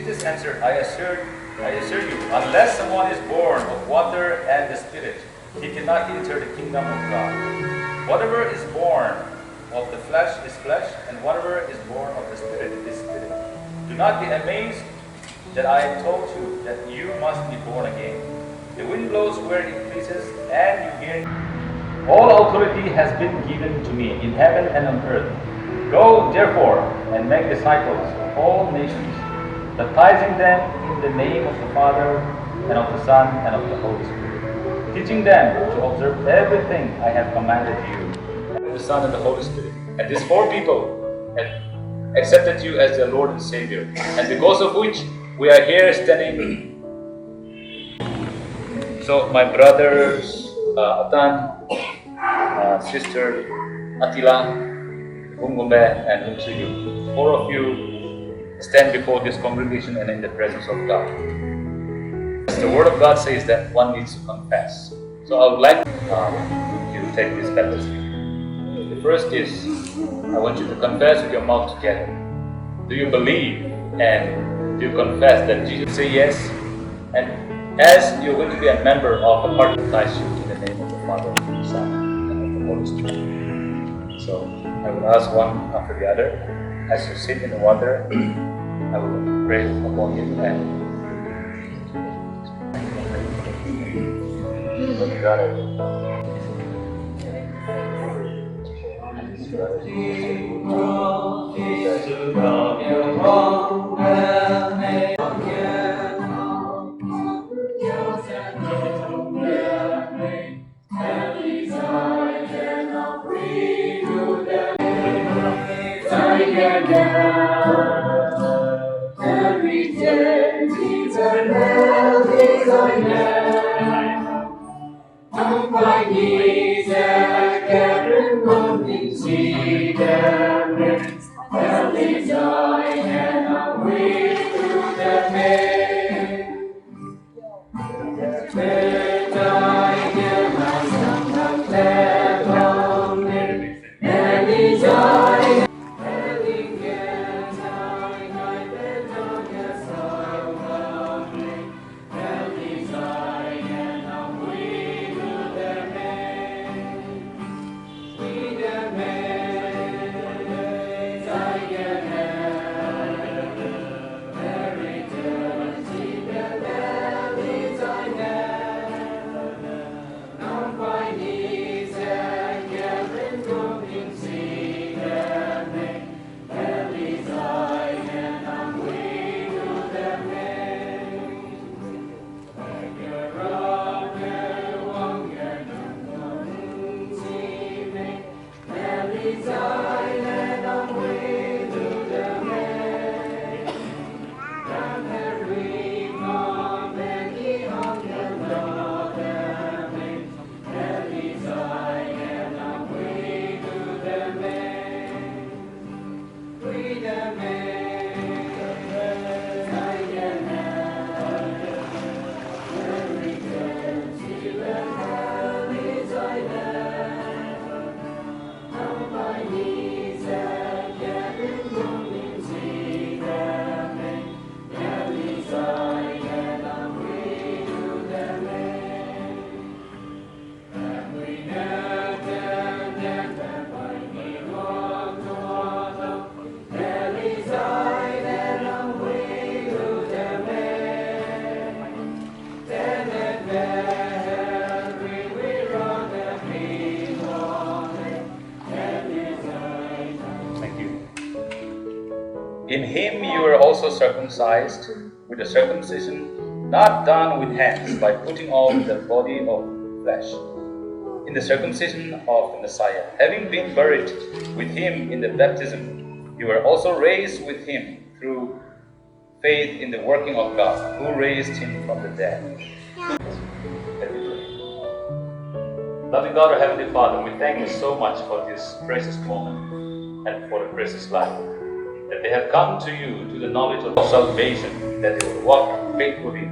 Jesus answered, I assure you, unless someone is born of water and the Spirit, he cannot enter the kingdom of God. Whatever is born of the flesh is flesh, and whatever is born of the Spirit is spirit. Do not be amazed that I told you that you must be born again. The wind blows where it pleases, and you hear. All authority has been given to me in heaven and on earth. Go, therefore, and make disciples of all nations, baptizing them in the name of the Father, and of the Son, and of the Holy Spirit, teaching them to observe everything I have commanded you. The Son and the Holy Spirit. And these four people have accepted you as their Lord and Savior, and because of which we are here standing. So, my brothers, Atan, sister Attila, Gumgumbe, and Lumsuyu, four of you stand before this congregation and in the presence of God. The Word of God says that one needs to confess. So I would like you to take this baptism. The first is, I want you to confess with your mouth together. Do you believe and do you confess that Jesus say yes? And as you're going to be a member of the part of Christ, in the name of the Father, the Son, and of the Holy Spirit. So I will ask one after the other. As you sit in the water, I will pray upon you and got it. In him you were also circumcised with a circumcision not done with hands, by putting on the body of flesh, in the circumcision of the Messiah. Having been buried with him in the baptism, you were also raised with him through faith in the working of God, who raised him from the dead. Loving God, our Heavenly Father, we thank you so much for this precious moment and for the precious life, that they have come to you to the knowledge of salvation, that they will walk faithfully